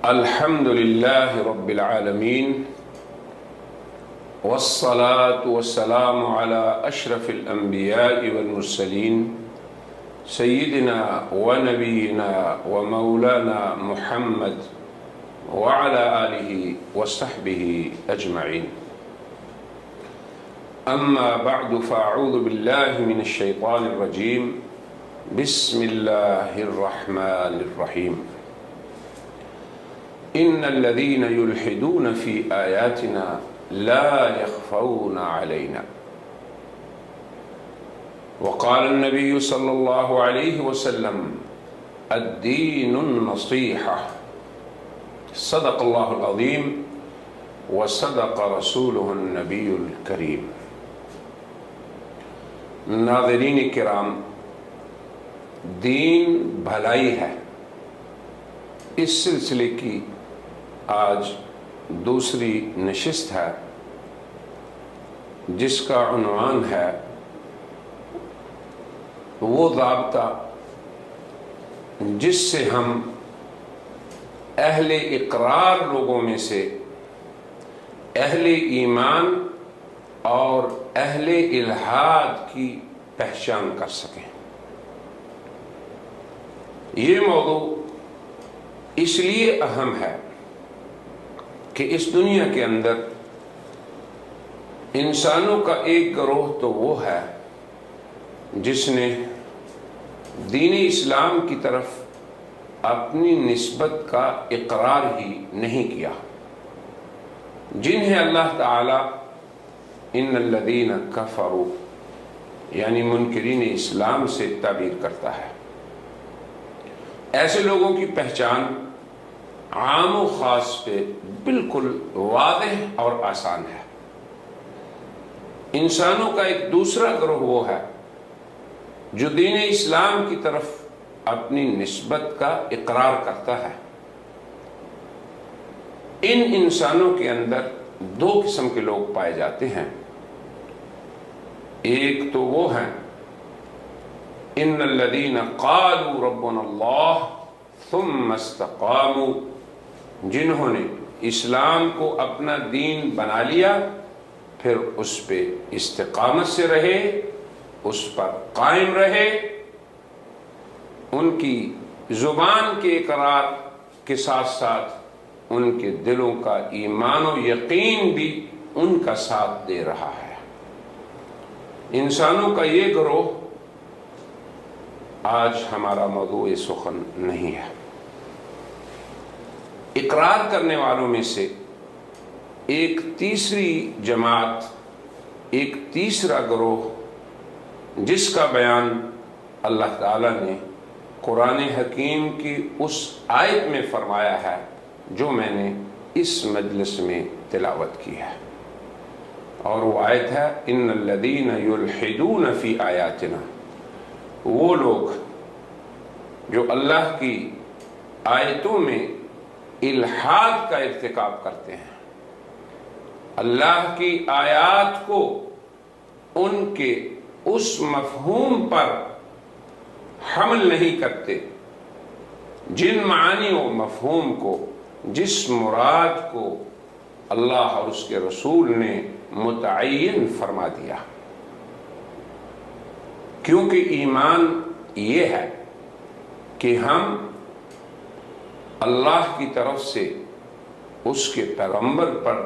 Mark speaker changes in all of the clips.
Speaker 1: الحمد لله رب العالمين والصلاة والسلام على أشرف الأنبياء والمرسلين سيدنا ونبينا ومولانا محمد وعلى آله وصحبه أجمعين. أما بعد فأعوذ بالله من الشيطان الرجيم. بسم الله الرحمن الرحيم. إن الذين يلحدون في آياتنا لا يخفون علينا. وقال النبي صلى الله عليه وسلم الدين النصيحة. صدق الله العظيم وصدق رسوله النبي الكريم. ناظرین کرام، دین بھلائی ہے، اس سلسلے کی آج دوسری نشست ہے جس کا عنوان ہے وہ ضابطہ جس سے ہم اہل اقرار لوگوں میں سے اہل ایمان اور اہل الحاد کی پہچان کر سکیں۔ یہ موضوع اس لیے اہم ہے کہ اس دنیا کے اندر انسانوں کا ایک گروہ تو وہ ہے جس نے دین اسلام کی طرف اپنی نسبت کا اقرار ہی نہیں کیا، جنہیں اللہ تعالی ان الذین کفروا یعنی منکرین اسلام سے تعبیر کرتا ہے۔ ایسے لوگوں کی پہچان عام و خاص پہ بالکل واضح اور آسان ہے۔ انسانوں کا ایک دوسرا گروہ وہ ہے جو دین اسلام کی طرف اپنی نسبت کا اقرار کرتا ہے۔ ان انسانوں کے اندر دو قسم کے لوگ پائے جاتے ہیں۔ ایک تو وہ ہیں ان الذین قالوا ربنا اللہ ثم استقاموا، جنہوں نے اسلام کو اپنا دین بنا لیا، پھر اس پہ استقامت سے رہے، اس پر قائم رہے، ان کی زبان کے اقرار کے ساتھ ساتھ ان کے دلوں کا ایمان و یقین بھی ان کا ساتھ دے رہا ہے۔ انسانوں کا یہ گروہ آج ہمارا موضوع سخن نہیں ہے۔ اقرار کرنے والوں میں سے ایک تیسری جماعت، ایک تیسرا گروہ جس کا بیان اللہ تعالی نے قرآن حکیم کی اس آیت میں فرمایا ہے جو میں نے اس مجلس میں تلاوت کی ہے، اور وہ آیت ہے ان الذین یلحدون فی آیاتنا۔ وہ لوگ جو اللہ کی آیتوں میں الحاد کا ارتکاب کرتے ہیں، اللہ کی آیات کو ان کے اس مفہوم پر حمل نہیں کرتے جن معانی و مفہوم کو، جس مراد کو اللہ اور اس کے رسول نے متعین فرما دیا۔ کیونکہ ایمان یہ ہے کہ ہم اللہ کی طرف سے اس کے پیغمبر پر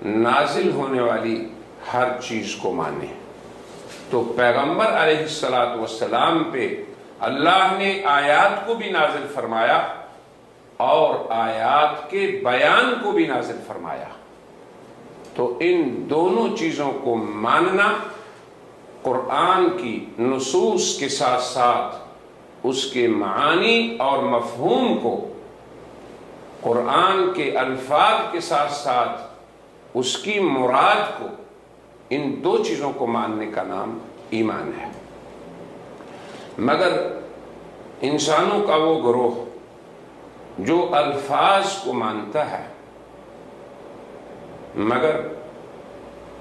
Speaker 1: نازل ہونے والی ہر چیز کو مانیں۔ تو پیغمبر علیہ السلام پہ اللہ نے آیات کو بھی نازل فرمایا اور آیات کے بیان کو بھی نازل فرمایا۔ تو ان دونوں چیزوں کو ماننا، قرآن کی نصوص کے ساتھ ساتھ اس کے معانی اور مفہوم کو، قرآن کے الفاظ کے ساتھ ساتھ اس کی مراد کو، ان دو چیزوں کو ماننے کا نام ایمان ہے۔ مگر انسانوں کا وہ گروہ جو الفاظ کو مانتا ہے مگر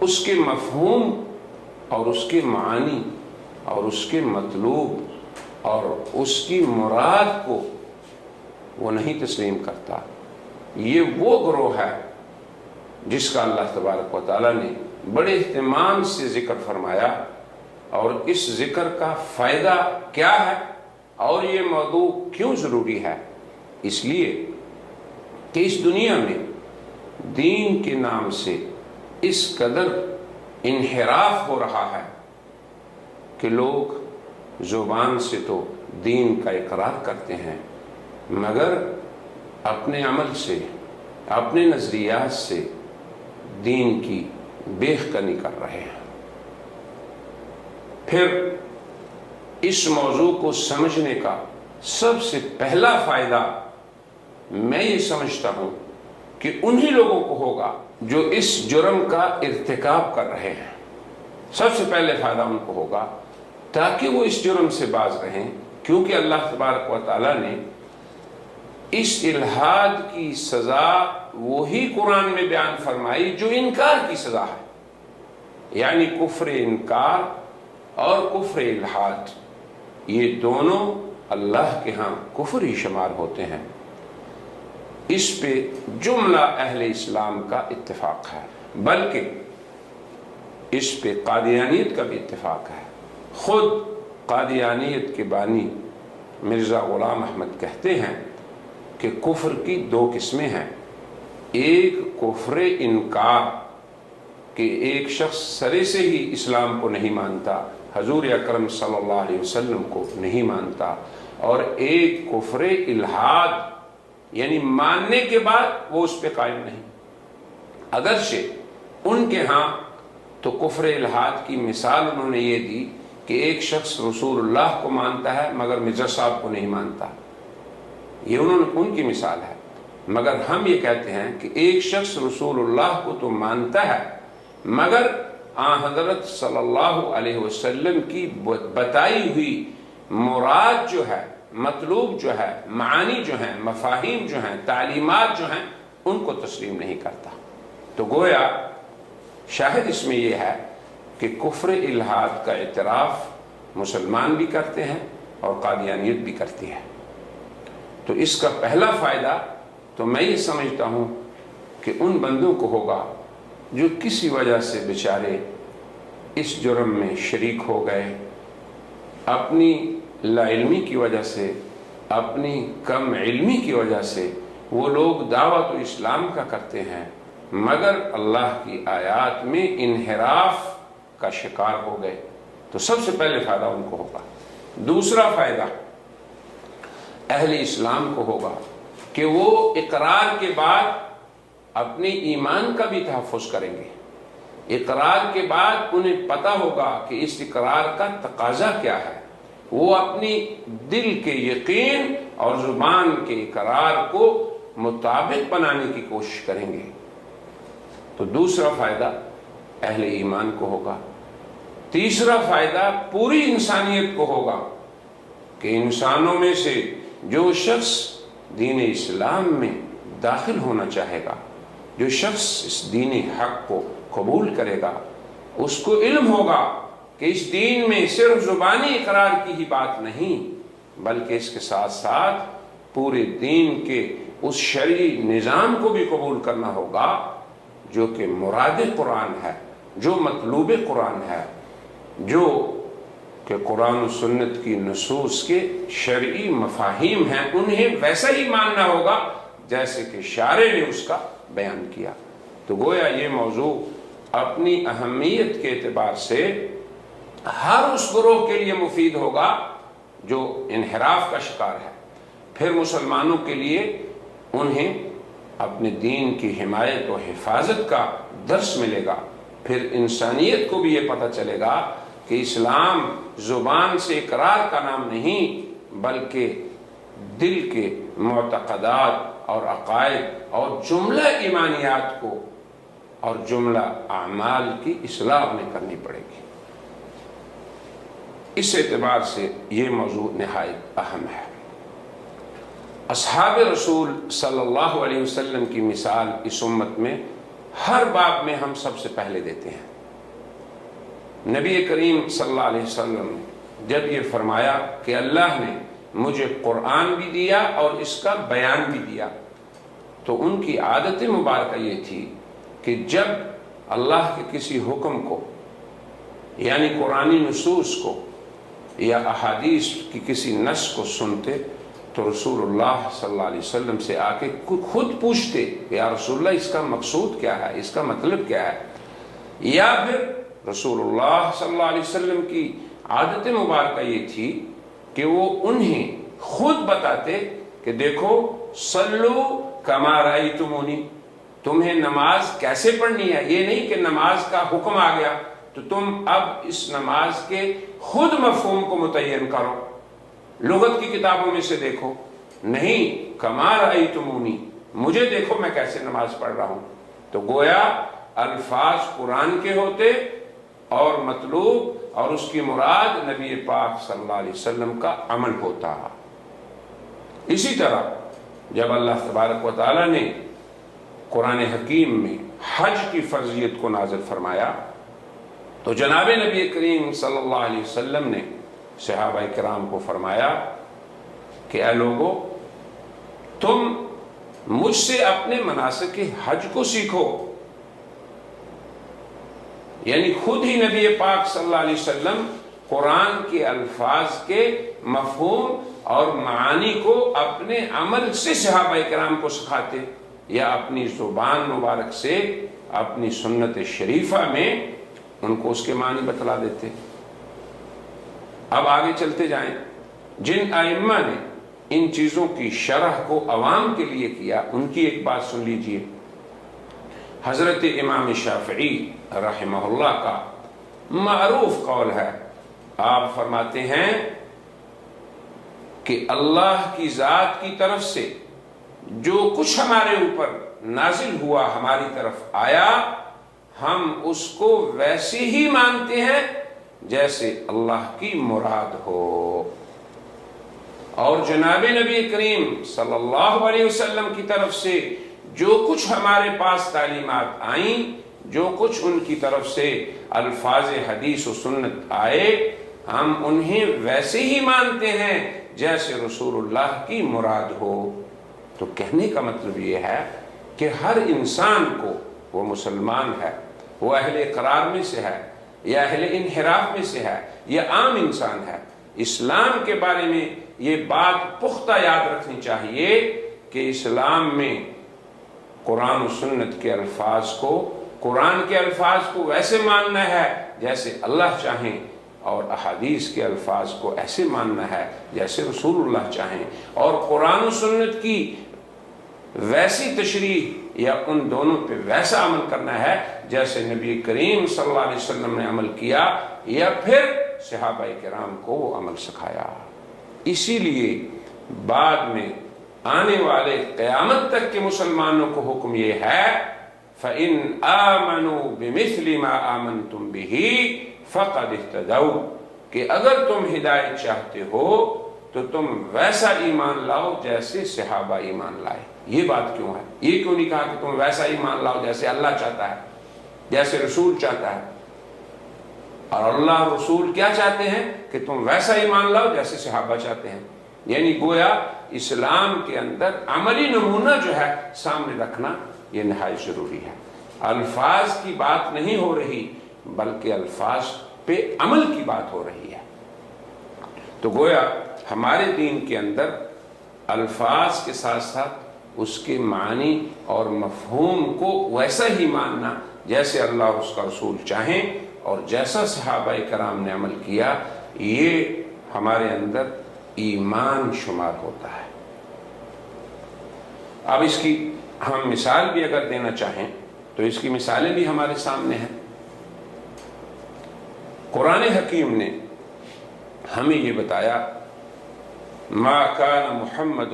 Speaker 1: اس کے مفہوم اور اس کے معانی اور اس کے مطلوب اور اس کی مراد کو وہ نہیں تسلیم کرتا، یہ وہ گروہ ہے جس کا اللہ تبارک و تعالیٰ نے بڑے اہتمام سے ذکر فرمایا، اور اس ذکر کا فائدہ کیا ہے اور یہ موضوع کیوں ضروری ہے؟ اس لیے کہ اس دنیا میں دین کے نام سے اس قدر انحراف ہو رہا ہے کہ لوگ زبان سے تو دین کا اقرار کرتے ہیں، مگر اپنے عمل سے، اپنے نظریات سے دین کی بیخکنی کر رہے ہیں۔ پھر اس موضوع کو سمجھنے کا سب سے پہلا فائدہ میں یہ سمجھتا ہوں کہ انہی لوگوں کو ہوگا جو اس جرم کا ارتکاب کر رہے ہیں۔ سب سے پہلے فائدہ ان کو ہوگا تاکہ وہ اس جرم سے باز رہیں، کیونکہ اللہ تبارک و تعالیٰ نے اس الحاد کی سزا وہی قرآن میں بیان فرمائی جو انکار کی سزا ہے، یعنی کفر انکار اور کفر الحاد، یہ دونوں اللہ کے ہاں کفر ہی شمار ہوتے ہیں۔ اس پہ جملہ اہل اسلام کا اتفاق ہے، بلکہ اس پہ قادیانیت کا بھی اتفاق ہے۔ خود قادیانیت کے بانی مرزا غلام احمد کہتے ہیں کہ کفر کی دو قسمیں ہیں، ایک کفر انکار کہ ایک شخص سرے سے ہی اسلام کو نہیں مانتا، حضور اکرم صلی اللہ علیہ وسلم کو نہیں مانتا، اور ایک کفر الحاد یعنی ماننے کے بعد وہ اس پہ قائم نہیں۔ اگرچہ ان کے ہاں تو کفر الحاد کی مثال انہوں نے یہ دی کہ ایک شخص رسول اللہ کو مانتا ہے مگر مرزا صاحب کو نہیں مانتا، یہ ان کی مثال ہے، مگر ہم یہ کہتے ہیں کہ ایک شخص رسول اللہ کو تو مانتا ہے مگر حضرت صلی اللہ علیہ وسلم کی بتائی ہوئی مراد جو ہے، مطلوب جو ہے، معانی جو ہیں، مفاہیم جو ہیں، تعلیمات جو ہیں، ان کو تسلیم نہیں کرتا۔ تو گویا شاہد اس میں یہ ہے کہ کفر الحاد کا اعتراف مسلمان بھی کرتے ہیں اور قادیانیت بھی کرتی ہے۔ تو اس کا پہلا فائدہ تو میں یہ سمجھتا ہوں کہ ان بندوں کو ہوگا جو کسی وجہ سے بیچارے اس جرم میں شریک ہو گئے، اپنی لا علمی کی وجہ سے، اپنی کم علمی کی وجہ سے وہ لوگ دعویٰ تو اسلام کا کرتے ہیں مگر اللہ کی آیات میں انحراف کا شکار ہو گئے، تو سب سے پہلے فائدہ ان کو ہوگا۔ دوسرا فائدہ اہل اسلام کو ہوگا کہ وہ اقرار کے بعد اپنے ایمان کا بھی تحفظ کریں گے۔ اقرار کے بعد انہیں پتہ ہوگا کہ اس اقرار کا تقاضا کیا ہے، وہ اپنی دل کے یقین اور زبان کے اقرار کو مطابق بنانے کی کوشش کریں گے۔ تو دوسرا فائدہ اہل ایمان کو ہوگا۔ تیسرا فائدہ پوری انسانیت کو ہوگا کہ انسانوں میں سے جو شخص دین اسلام میں داخل ہونا چاہے گا، جو شخص اس دین حق کو قبول کرے گا، اس کو علم ہوگا کہ اس دین میں صرف زبانی اقرار کی ہی بات نہیں بلکہ اس کے ساتھ ساتھ پورے دین کے اس شرعی نظام کو بھی قبول کرنا ہوگا جو کہ مراد قرآن ہے، جو مطلوب قرآن ہے، جو کہ قرآن و سنت کی نصوص کے شرعی مفاہیم ہیں، انہیں ویسا ہی ماننا ہوگا جیسے کہ شارع نے اس کا بیان کیا۔ تو گویا یہ موضوع اپنی اہمیت کے اعتبار سے ہر اس گروہ کے لیے مفید ہوگا جو انحراف کا شکار ہے۔ پھر مسلمانوں کے لیے انہیں اپنے دین کی حمایت و حفاظت کا درس ملے گا۔ پھر انسانیت کو بھی یہ پتہ چلے گا کہ اسلام زبان سے اقرار کا نام نہیں بلکہ دل کے معتقدات اور عقائد اور جملہ ایمانیات کو اور جملہ اعمال کی اصلاح انہیں کرنی پڑے گی۔ اس اعتبار سے یہ موضوع نہایت اہم ہے۔ اصحاب رسول صلی اللہ علیہ وسلم کی مثال اس امت میں ہر باب میں ہم سب سے پہلے دیتے ہیں۔ نبی کریم صلی اللہ علیہ وسلم نے جب یہ فرمایا کہ اللہ نے مجھے قرآن بھی دیا اور اس کا بیان بھی دیا، تو ان کی عادت مبارکہ یہ تھی کہ جب اللہ کے کسی حکم کو یعنی قرآنی نصوص کو یا احادیث کی کسی نص کو سنتے تو رسول اللہ صلی اللہ علیہ وسلم سے آ کے خود پوچھتے کہ یا رسول اللہ اس کا مقصود کیا ہے، اس کا مطلب کیا ہے، یا پھر رسول اللہ صلی اللہ علیہ وسلم کی عادت مبارکہ یہ تھی کہ وہ انہیں خود بتاتے کہ دیکھو صلو کما رأیتمونی، تمہیں نماز کیسے پڑھنی ہے، یہ نہیں کہ نماز کا حکم آ گیا تو تم اب اس نماز کے خود مفہوم کو متعین کرو، لغت کی کتابوں میں سے دیکھو، نہیں، کما رأیتمونی، مجھے دیکھو میں کیسے نماز پڑھ رہا ہوں۔ تو گویا الفاظ قرآن کے ہوتے اور مطلوب اور اس کی مراد نبی پاک صلی اللہ علیہ وسلم کا عمل ہوتا۔ اسی طرح جب اللہ تبارک و تعالیٰ نے قرآن حکیم میں حج کی فرضیت کو نازل فرمایا تو جناب نبی کریم صلی اللہ علیہ وسلم نے صحابہ کرام کو فرمایا کہ اے لوگو، تم مجھ سے اپنے مناسک حج کو سیکھو، یعنی خود ہی نبی پاک صلی اللہ علیہ وسلم قرآن کے الفاظ کے مفہوم اور معانی کو اپنے عمل سے صحابہ کرام کو سکھاتے یا اپنی زبان مبارک سے اپنی سنت شریفہ میں ان کو اس کے معنی بتلا دیتے۔ اب آگے چلتے جائیں، جن ائمہ نے ان چیزوں کی شرح کو عوام کے لیے کیا ان کی ایک بات سن لیجئے۔ حضرت امام شافعی رحمہ اللہ کا معروف قول ہے، آپ فرماتے ہیں کہ اللہ کی ذات کی طرف سے جو کچھ ہمارے اوپر نازل ہوا، ہماری طرف آیا، ہم اس کو ویسے ہی مانتے ہیں جیسے اللہ کی مراد ہو، اور جناب نبی کریم صلی اللہ علیہ وسلم کی طرف سے جو کچھ ہمارے پاس تعلیمات آئیں، جو کچھ ان کی طرف سے الفاظ حدیث و سنت آئے، ہم انہیں ویسے ہی مانتے ہیں جیسے رسول اللہ کی مراد ہو۔ تو کہنے کا مطلب یہ ہے کہ ہر انسان کو، وہ مسلمان ہے، وہ اہل اقرار میں سے ہے یا اہل انحراف میں سے ہے یا عام انسان ہے، اسلام کے بارے میں یہ بات پختہ یاد رکھنی چاہیے کہ اسلام میں قرآن و سنت کے الفاظ کو، قرآن کے الفاظ کو ویسے ماننا ہے جیسے اللہ چاہیں، اور احادیث کے الفاظ کو ایسے ماننا ہے جیسے رسول اللہ چاہیں، اور قرآن و سنت کی ویسی تشریح یا ان دونوں پہ ویسا عمل کرنا ہے جیسے نبی کریم صلی اللہ علیہ وسلم نے عمل کیا یا پھر صحابہ کرام کو وہ عمل سکھایا۔ اسی لیے بعد میں آنے والے قیامت تک کے مسلمانوں کو حکم یہ ہے فَإِنْ آمَنُوا بِمِثْلِ مَا آمَنْتُمْ بِهِ فَقَدْ اهْتَدَوْا، کہ اگر تم ہدایت چاہتے ہو تو تم ویسا ایمان لاؤ جیسے صحابہ ایمان لائے۔ یہ بات کیوں ہے؟ یہ کیوں نہیں کہا کہ تم ویسا ایمان لاؤ جیسے اللہ چاہتا ہے، جیسے رسول چاہتا ہے؟ اور اللہ رسول کیا چاہتے ہیں کہ تم ویسا ایمان لاؤ جیسے صحابہ چاہتے ہیں، یعنی گویا اسلام کے اندر عملی نمونہ جو ہے سامنے رکھنا یہ نہایت ضروری ہے۔ الفاظ کی بات نہیں ہو رہی بلکہ الفاظ پہ عمل کی بات ہو رہی ہے۔ تو گویا ہمارے دین کے اندر الفاظ کے ساتھ ساتھ اس کے معنی اور مفہوم کو ویسا ہی ماننا جیسے اللہ اور اس کا رسول چاہیں اور جیسا صحابہ کرام نے عمل کیا، یہ ہمارے اندر ایمان شمار ہوتا ہے۔ اب اس کی ہم مثال بھی اگر دینا چاہیں تو اس کی مثالیں بھی ہمارے سامنے ہیں۔ قرآن حکیم نے ہمیں یہ بتایا ما کان محمد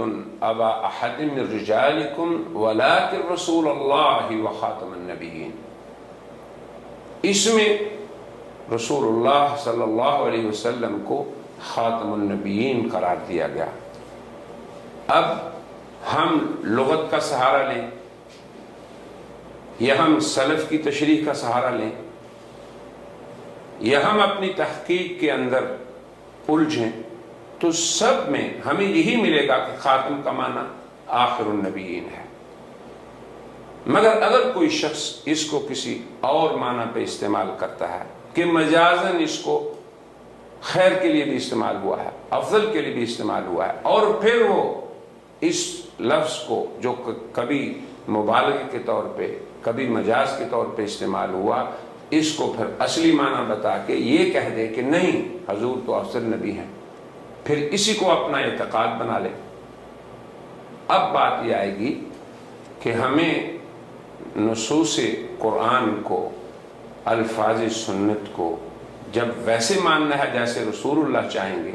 Speaker 1: ابا احد من رجالکم ولکن رسول اللہ وخاتم النبیین، اس میں رسول اللہ صلی اللہ علیہ وسلم کو خاتم النبیین قرار دیا گیا۔ اب ہم لغت کا سہارا لیں یا ہم سلف کی تشریح کا سہارا لیں یا ہم اپنی تحقیق کے اندر الجھیں تو سب میں ہمیں یہی ملے گا کہ خاتم کا معنی آخر النبیین ہے۔ مگر اگر کوئی شخص اس کو کسی اور معنی پہ استعمال کرتا ہے کہ مجازاً اس کو خیر کے لیے بھی استعمال ہوا ہے، افضل کے لیے بھی استعمال ہوا ہے، اور پھر وہ اس لفظ کو جو کبھی مبالغے کے طور پہ کبھی مجاز کے طور پہ استعمال ہوا، اس کو پھر اصلی معنی بتا کے یہ کہہ دے کہ نہیں حضور تو افضل نبی ہیں، پھر اسی کو اپنا اعتقاد بنا لے۔ اب بات یہ آئے گی کہ ہمیں نصوص قرآن کو، الفاظ سنت کو جب ویسے ماننا ہے جیسے رسول اللہ چاہیں گے،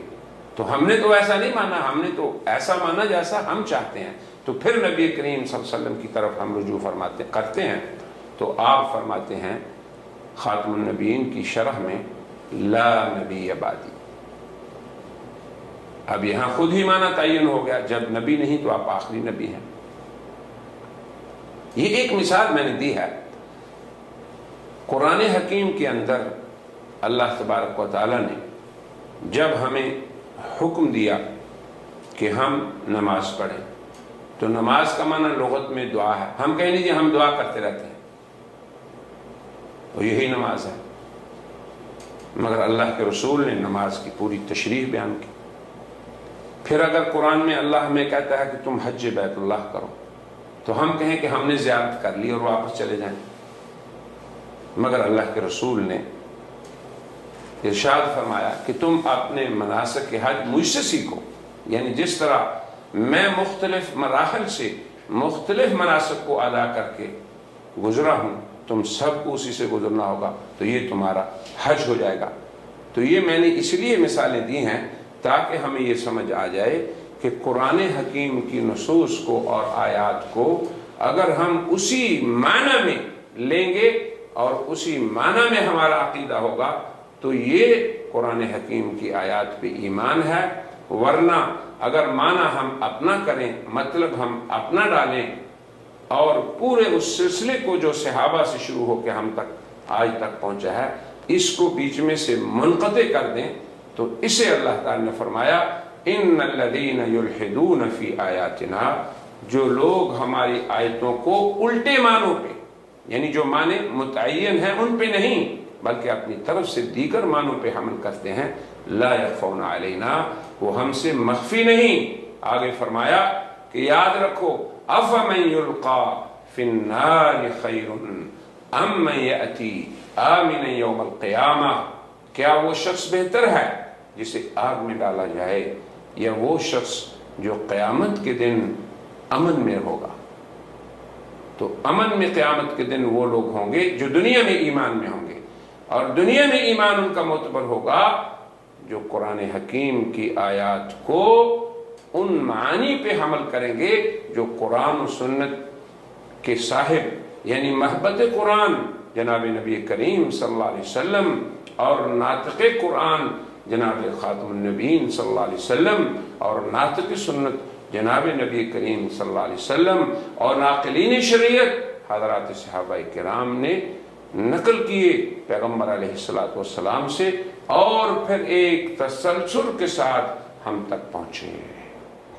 Speaker 1: تو ہم نے تو ایسا نہیں مانا، ہم نے تو ایسا مانا جیسا ہم چاہتے ہیں، تو پھر نبی کریم صلی اللہ علیہ وسلم کی طرف ہم رجوع کرتے ہیں۔ تو آپ فرماتے ہیں خاتم النبیین کی شرح میں لا نبی بعدی۔ اب یہاں خود ہی معنی تعین ہو گیا، جب نبی نہیں تو آپ آخری نبی ہیں۔ یہ ایک مثال میں نے دی ہے۔ قرآن حکیم کے اندر اللہ تبارک و تعالیٰ نے جب ہمیں حکم دیا کہ ہم نماز پڑھیں، تو نماز کا معنی لغت میں دعا ہے۔ ہم کہیں نہیں جی ہم دعا کرتے رہتے ہیں، تو یہی نماز ہے، مگر اللہ کے رسول نے نماز کی پوری تشریح بیان کی۔ پھر اگر قرآن میں اللہ ہمیں کہتا ہے کہ تم حج بیت اللہ کرو، تو ہم کہیں کہ ہم نے زیارت کر لی اور واپس چلے جائیں، مگر اللہ کے رسول نے ارشاد فرمایا کہ تم اپنے مناسک حج مجھ سے سیکھو، یعنی جس طرح میں مختلف مراحل سے مختلف مناسک کو ادا کر کے گزرا ہوں، تم سب کو اسی سے گزرنا ہوگا، تو یہ تمہارا حج ہو جائے گا۔ تو یہ میں نے اس لیے مثالیں دی ہیں تاکہ ہمیں یہ سمجھ آ جائے کہ قرآن حکیم کی نصوص کو اور آیات کو اگر ہم اسی معنی میں لیں گے اور اسی معنی میں ہمارا عقیدہ ہوگا تو یہ قرآن حکیم کی آیات پہ ایمان ہے، ورنہ اگر معنی ہم اپنا کریں، مطلب ہم اپنا ڈالیں اور پورے اس سلسلے کو جو صحابہ سے شروع ہو کے ہم تک آج تک پہنچا ہے اس کو بیچ میں سے منقطع کر دیں، تو اسے اللہ تعالی نے فرمایا ان الذین یلحدون فی آیاتنا، جو لوگ ہماری آیتوں کو الٹے معنوں پہ، یعنی جو معنی متعین ہیں ان پہ نہیں بلکہ اپنی طرف سے دیگر معنوں پہ حمل کرتے ہیں، لا یخفون علینا، وہ ہم سے مخفی نہیں۔ آگے فرمایا کہ یاد رکھو افمن یلقی فی النار خیر ام من یأتی آمنا یوم القیامہ، کیا وہ شخص بہتر ہے جسے آگ میں ڈالا جائے یا وہ شخص جو قیامت کے دن امن میں ہوگا؟ تو امن میں قیامت کے دن وہ لوگ ہوں گے جو دنیا میں ایمان میں ہوں گے، اور دنیا میں ایمان ان کا معتبر ہوگا جو قرآن حکیم کی آیات کو ان معانی پہ حمل کریں گے جو قرآن و سنت کے صاحب یعنی محبت قرآن جناب نبی کریم صلی اللہ علیہ وسلم اور ناطق قرآن جناب خاتم النبیین صلی اللہ علیہ وسلم اور ناطق سنت جناب نبی کریم صلی اللہ علیہ وسلم اور ناقلین شریعت حضرات صحابہ کرام نے نقل کیے پیغمبر علیہ السلام سے، اور پھر ایک تسلسل کے ساتھ ہم تک پہنچے۔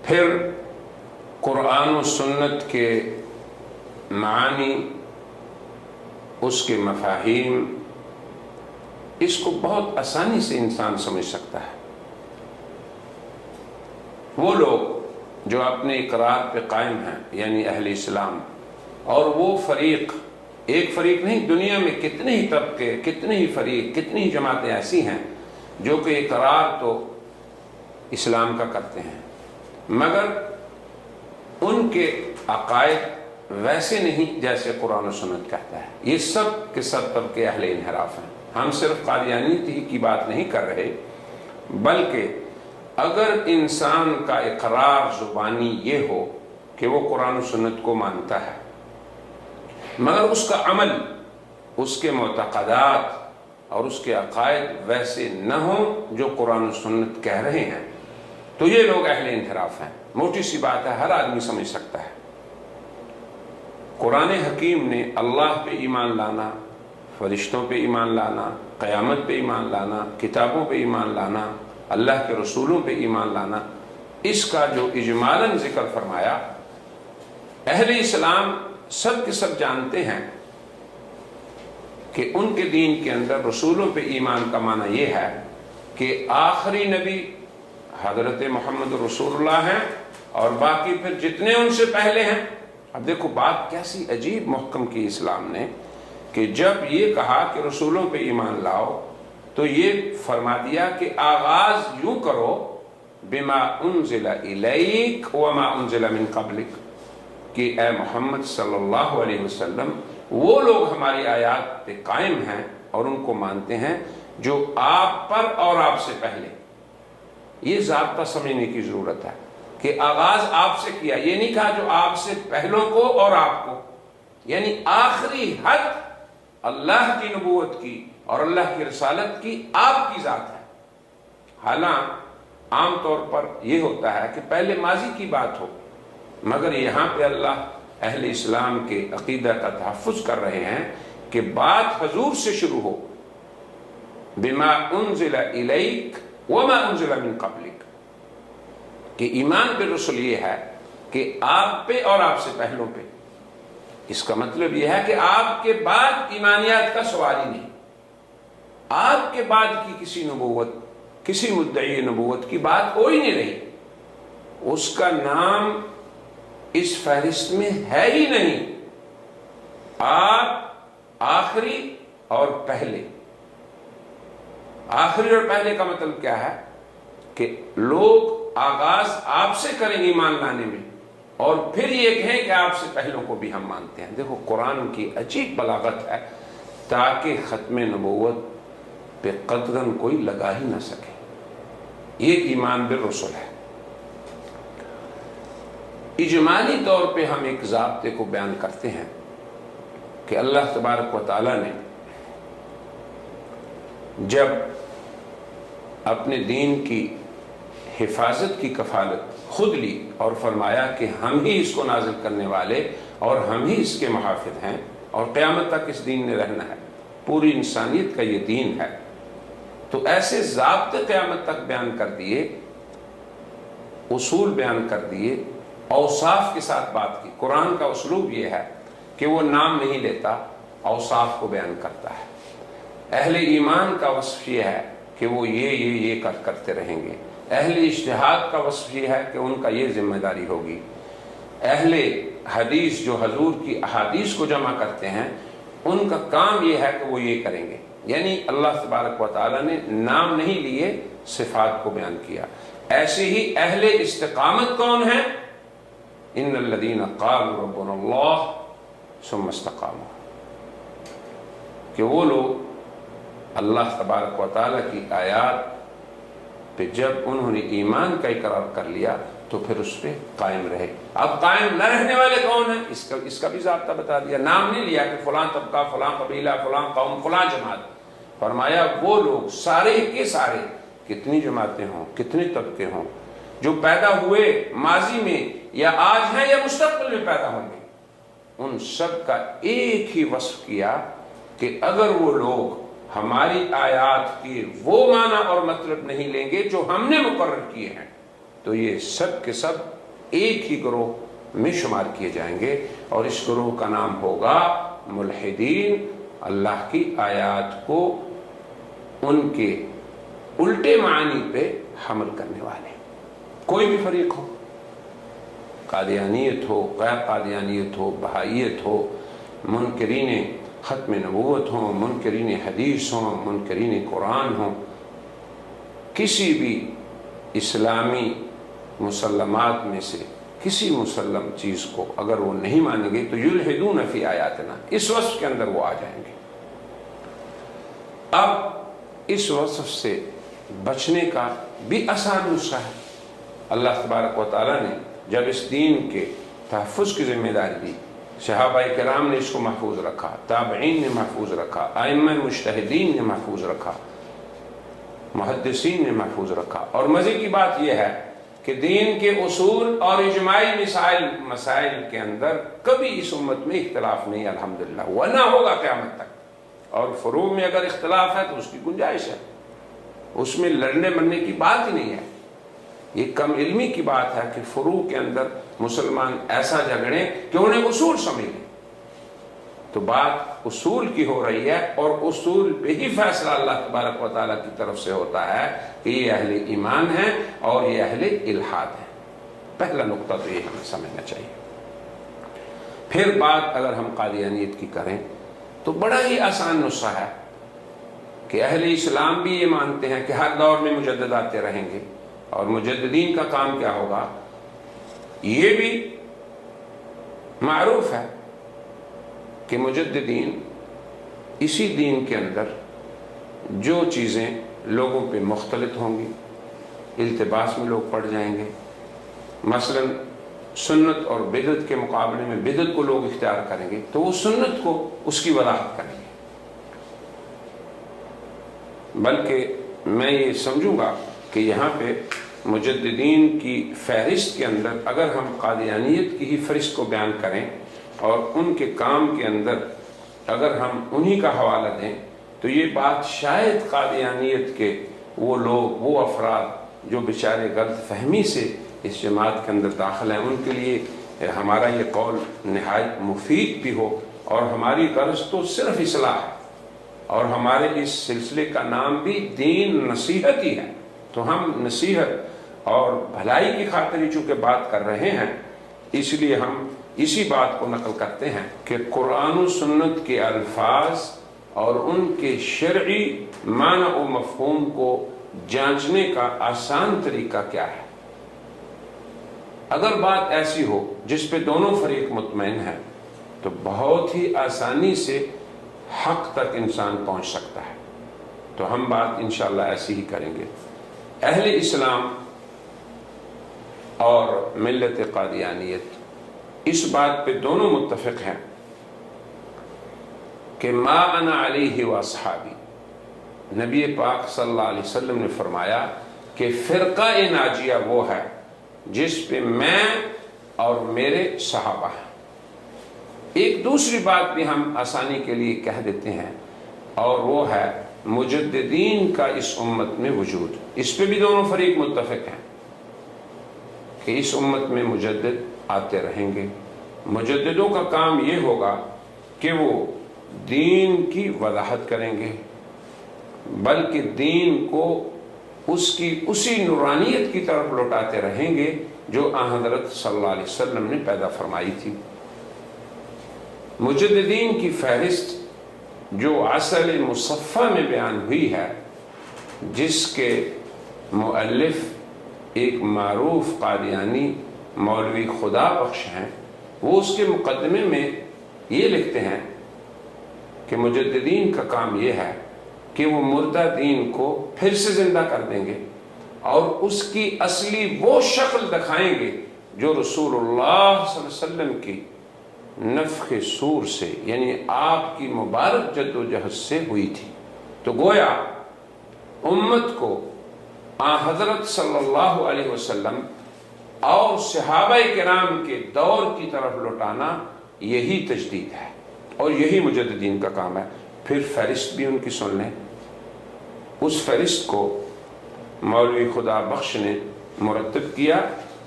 Speaker 1: پھر قرآن و سنت کے معانی، اس کے مفاہیم، اس کو بہت آسانی سے انسان سمجھ سکتا ہے۔ وہ لوگ جو اپنے اقرار پہ قائم ہیں یعنی اہل اسلام، اور وہ فریق، ایک فریق نہیں، دنیا میں کتنے ہی طبقے، کتنے ہی فریق، کتنی ہی جماعتیں ایسی ہیں جو کہ اقرار تو اسلام کا کرتے ہیں مگر ان کے عقائد ویسے نہیں جیسے قرآن و سنت کہتا ہے۔ یہ سب کے سب طبقے اہل انحراف ہیں۔ ہم صرف قادیانیت ہی کی بات نہیں کر رہے، بلکہ اگر انسان کا اقرار زبانی یہ ہو کہ وہ قرآن و سنت کو مانتا ہے مگر اس کا عمل، اس کے معتقدات اور اس کے عقائد ویسے نہ ہوں جو قرآن و سنت کہہ رہے ہیں، تو یہ لوگ اہل انحراف ہیں۔ موٹی سی بات ہے، ہر آدمی سمجھ سکتا ہے۔ قرآن حکیم نے اللہ پہ ایمان لانا، فرشتوں پہ ایمان لانا، قیامت پہ ایمان لانا، کتابوں پہ ایمان لانا، اللہ کے رسولوں پہ ایمان لانا، اس کا جو اجمالاً ذکر فرمایا، اہل اسلام سب کے سب جانتے ہیں کہ ان کے دین کے اندر رسولوں پہ ایمان کا معنی یہ ہے کہ آخری نبی حضرت محمد رسول اللہ ہیں اور باقی پھر جتنے ان سے پہلے ہیں. اب دیکھو بات کیسی عجیب محکم کی اسلام نے کہ جب یہ کہا کہ رسولوں پہ ایمان لاؤ تو یہ فرما دیا کہ آغاز یوں کرو بما انزل الیک وما انزل من قبلک، کہ اے محمد صلی اللہ علیہ وسلم وہ لوگ ہماری آیات پہ قائم ہیں اور ان کو مانتے ہیں جو آپ پر اور آپ سے پہلے. یہ ضابطہ سمجھنے کی ضرورت ہے کہ آغاز آپ سے کیا، یہ نہیں کہا جو آپ سے پہلوں کو اور آپ کو، یعنی آخری حد اللہ کی نبوت کی اور اللہ کی رسالت کی آپ کی ذات ہے. حالانکہ عام طور پر یہ ہوتا ہے کہ پہلے ماضی کی بات ہو، مگر یہاں پہ اللہ اہل اسلام کے عقیدہ کا تحفظ کر رہے ہیں کہ بات حضور سے شروع ہو بما انزل الیک وما انزل من قبلک، کہ ایمان بالرسل یہ ہے کہ آپ پہ اور آپ سے پہلوں پہ. اس کا مطلب یہ ہے کہ آپ کے بعد ایمانیات کا سوال ہی نہیں، آپ کے بعد کی کسی نبوت، کسی مدعی نبوت کی بات کوئی نہیں رہی، اس کا نام اس فہرست میں ہے ہی نہیں. آپ آخری اور پہلے. آخری اور پہلے کا مطلب کیا ہے کہ لوگ آغاز آپ سے کریں ایمان لانے میں اور پھر یہ کہیں کہ آپ سے پہلوں کو بھی ہم مانتے ہیں. دیکھو قرآن کی عجیب بلاغت ہے تاکہ ختم نبوت پہ قدغن کوئی لگا ہی نہ سکے. یہ ایمان بالرسل ہے. اجمالی طور پہ ہم ایک ضابطے کو بیان کرتے ہیں کہ اللہ تبارک و تعالی نے جب اپنے دین کی حفاظت کی کفالت خود لی اور فرمایا کہ ہم ہی اس کو نازل کرنے والے اور ہم ہی اس کے محافظ ہیں اور قیامت تک اس دین نے رہنا ہے، پوری انسانیت کا یہ دین ہے، تو ایسے ضابطے قیامت تک بیان کر دیے، اصول بیان کر دیے، اوصاف کے ساتھ بات کی. قرآن کا اسلوب یہ ہے کہ وہ نام نہیں لیتا، اوصاف کو بیان کرتا ہے. اہل ایمان کا وصف یہ ہے کہ وہ یہ کرتے رہیں گے. اہل اجتہاد کا وصف یہ ہے کہ ان کا یہ ذمہ داری ہوگی. اہل حدیث جو حضور کی احادیث کو جمع کرتے ہیں ان کا کام یہ ہے کہ وہ یہ کریں گے. یعنی اللہ تبارک و تعالیٰ نے نام نہیں لیے، صفات کو بیان کیا. ایسے ہی اہل استقامت کون ہیں؟ ان الذین قالوا ربنا اللہ ثم استقاموا، کہ وہ لوگ اللہ تبارک و تعالیٰ کی آیات پہ جب انہوں نے ایمان کا اقرار کر لیا تو پھر اس پہ قائم رہے. اب قائم نہ رہنے والے کون ہیں اس کا بھی ضابطہ بتا دیا. نام نہیں لیا کہ فلاں طبقہ، فلاں قبیلہ، فلاں قوم، فلاں جماعت. فرمایا وہ لوگ سارے کے سارے، کتنی جماعتیں ہوں، کتنے طبقے ہوں، جو پیدا ہوئے ماضی میں یا آج ہیں یا مستقبل میں پیدا ہوں گے، ان سب کا ایک ہی وصف کیا کہ اگر وہ لوگ ہماری آیات کی وہ معنی اور مطلب نہیں لیں گے جو ہم نے مقرر کیے ہیں تو یہ سب کے سب ایک ہی گروہ میں شمار کیے جائیں گے، اور اس گروہ کا نام ہوگا ملحدین، اللہ کی آیات کو ان کے الٹے معنی پہ حمل کرنے والے. کوئی بھی فریق ہو، قادیانیت ہو، غیر قادیانیت ہو، بہائیت ہو، منکرین ختم نبوت ہوں، منکرین حدیث ہوں، منکرین قرآن ہوں، کسی بھی اسلامی مسلمات میں سے کسی مسلم چیز کو اگر وہ نہیں مانیں گے تو یلحدون فی آیاتنا، اس وصف کے اندر وہ آ جائیں گے. اب اس وصف سے بچنے کا بھی آسان نسخہ ہے. اللہ تبارک و تعالیٰ نے جب اس دین کے تحفظ کی ذمہ داری دی، صحابہ کرام نے اس کو محفوظ رکھا، تابعین نے محفوظ رکھا، ائمہ مجتہدین نے محفوظ رکھا، محدثین نے محفوظ رکھا. اور مزے کی بات یہ ہے کہ دین کے اصول اور اجماعی مسائل کے اندر کبھی اس امت میں اختلاف نہیں، الحمدللہ، ورنہ ہوگا قیامت تک. اور فروع میں اگر اختلاف ہے تو اس کی گنجائش ہے، اس میں لڑنے مرنے کی بات ہی نہیں ہے. یہ کم علمی کی بات ہے کہ فروع کے اندر مسلمان ایسا جھگڑیں کہ انہیں اصول سمجھ لیں. تو بات اصول کی ہو رہی ہے، اور اصول پہ ہی فیصلہ اللہ تبارک و تعالیٰ کی طرف سے ہوتا ہے کہ یہ اہل ایمان ہیں اور یہ اہل الحاد ہیں۔ پہلا نقطہ تو یہ ہمیں سمجھنا چاہیے۔ پھر بات اگر ہم قادیانیت کی کریں تو بڑا ہی آسان نسخہ ہے کہ اہل اسلام بھی یہ مانتے ہیں کہ ہر دور میں مجدد آتے رہیں گے، اور مجددین کا کام کیا ہوگا؟ یہ بھی معروف ہے کہ مجددین اسی دین کے اندر جو چیزیں لوگوں پہ مختلط ہوں گی، التباس میں لوگ پڑ جائیں گے، مثلا سنت اور بدعت کے مقابلے میں بدعت کو لوگ اختیار کریں گے تو وہ سنت کو اس کی وضاحت کریں گے۔ بلکہ میں یہ سمجھوں گا کہ یہاں پہ مجددین کی فہرست کے اندر اگر ہم قادیانیت کی ہی فہرست کو بیان کریں اور ان کے کام کے اندر اگر ہم انہی کا حوالہ دیں تو یہ بات شاید قادیانیت کے وہ لوگ، وہ افراد جو بیچارے غلط فہمی سے اس جماعت کے اندر داخل ہیں، ان کے لیے ہمارا یہ قول نہایت مفید بھی ہو، اور ہماری غرض تو صرف اصلاح ہے، اور ہمارے اس سلسلے کا نام بھی دین نصیحت ہی ہے، تو ہم نصیحت اور بھلائی کی خاطر ہی چونکہ بات کر رہے ہیں، اس لیے ہم اسی بات کو نقل کرتے ہیں کہ قرآن و سنت کے الفاظ اور ان کے شرعی معنی و مفہوم کو جانچنے کا آسان طریقہ کیا ہے۔ اگر بات ایسی ہو جس پہ دونوں فریق مطمئن ہیں تو بہت ہی آسانی سے حق تک انسان پہنچ سکتا ہے۔ تو ہم بات انشاءاللہ ایسی ہی کریں گے۔ اہل اسلام اور ملت قادیانیت اس بات پہ دونوں متفق ہیں کہ ما انا علیہ واصحابی، نبی پاک صلی اللہ علیہ وسلم نے فرمایا کہ فرقہ ناجیہ وہ ہے جس پہ میں اور میرے صحابہ ہیں۔ ایک دوسری بات بھی ہم آسانی کے لیے کہہ دیتے ہیں، اور وہ ہے مجددین کا اس امت میں وجود۔ اس پہ بھی دونوں فریق متفق ہیں کہ اس امت میں مجدد آتے رہیں گے۔ مجددوں کا کام یہ ہوگا کہ وہ دین کی وضاحت کریں گے، بلکہ دین کو اس کی اسی نورانیت کی طرف لوٹاتے رہیں گے جو آن حضرت صلی اللہ علیہ وسلم نے پیدا فرمائی تھی۔ مجددین کی فہرست جو عسل مصفہ میں بیان ہوئی ہے، جس کے مؤلف ایک معروف قادیانی مولوی خدا بخش ہیں، وہ اس کے مقدمے میں یہ لکھتے ہیں کہ مجددین کا کام یہ ہے کہ وہ مردہ دین کو پھر سے زندہ کر دیں گے اور اس کی اصلی وہ شکل دکھائیں گے جو رسول اللہ صلی اللہ علیہ وسلم کی نفخ صور سے، یعنی آپ کی مبارک جد و جہد سے ہوئی تھی۔ تو گویا امت کو آن حضرت صلی اللہ علیہ وسلم اور صحابہ کرام کے دور کی طرف لوٹانا یہی تجدید ہے اور یہی مجددین کا کام ہے۔ پھر فہرست بھی ان کی سن لیں۔ اس فہرست کو مولوی خدا بخش نے مرتب کیا،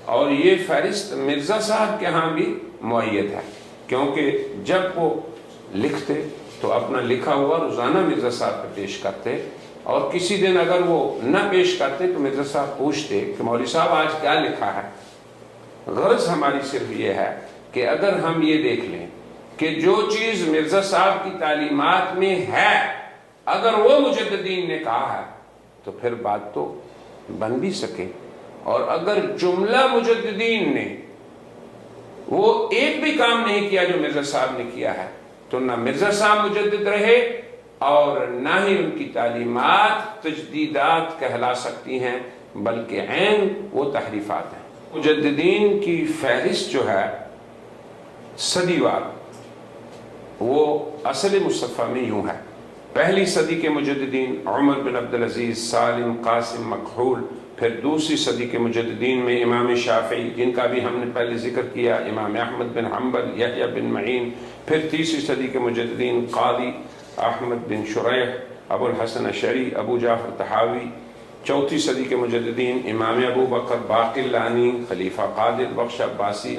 Speaker 1: اور یہ فہرست مرزا صاحب کے ہاں بھی معید ہے، کیونکہ جب وہ لکھتے تو اپنا لکھا ہوا روزانہ مرزا صاحب پہ پیش کرتے، اور کسی دن اگر وہ نہ پیش کرتے تو مرزا صاحب پوچھتے کہ مولوی صاحب آج کیا لکھا ہے۔ غرض ہماری صرف یہ ہے کہ اگر ہم یہ دیکھ لیں کہ جو چیز مرزا صاحب کی تعلیمات میں ہے اگر وہ مجددین نے کہا ہے تو پھر بات تو بن بھی سکے، اور اگر جملہ مجددین نے وہ ایک بھی کام نہیں کیا جو مرزا صاحب نے کیا ہے تو نہ مرزا صاحب مجدد رہے اور نہ ہی ان کی تعلیمات تجدیدات کہلا سکتی ہیں، بلکہ عین وہ تحریفات ہیں۔ مجددین کی فہرست جو ہے صدی وار، وہ اصل مصطفیٰ میں یوں ہے: پہلی صدی کے مجددین عمر بن عبدالعزیز، سالم، قاسم، مکحول۔ پھر دوسری صدی کے مجددین میں امام شافعی، جن کا بھی ہم نے پہلے ذکر کیا، امام احمد بن حنبل، یحییٰ بن معین۔ پھر تیسری صدی کے مجددین قاضی احمد بن شریح، ابو الحسن اشعری، ابو جعفر طحاوی۔ چوتھی صدی کے مجددین امام ابو بکر باقر لانی، خلیفہ قادر بخش عباسی۔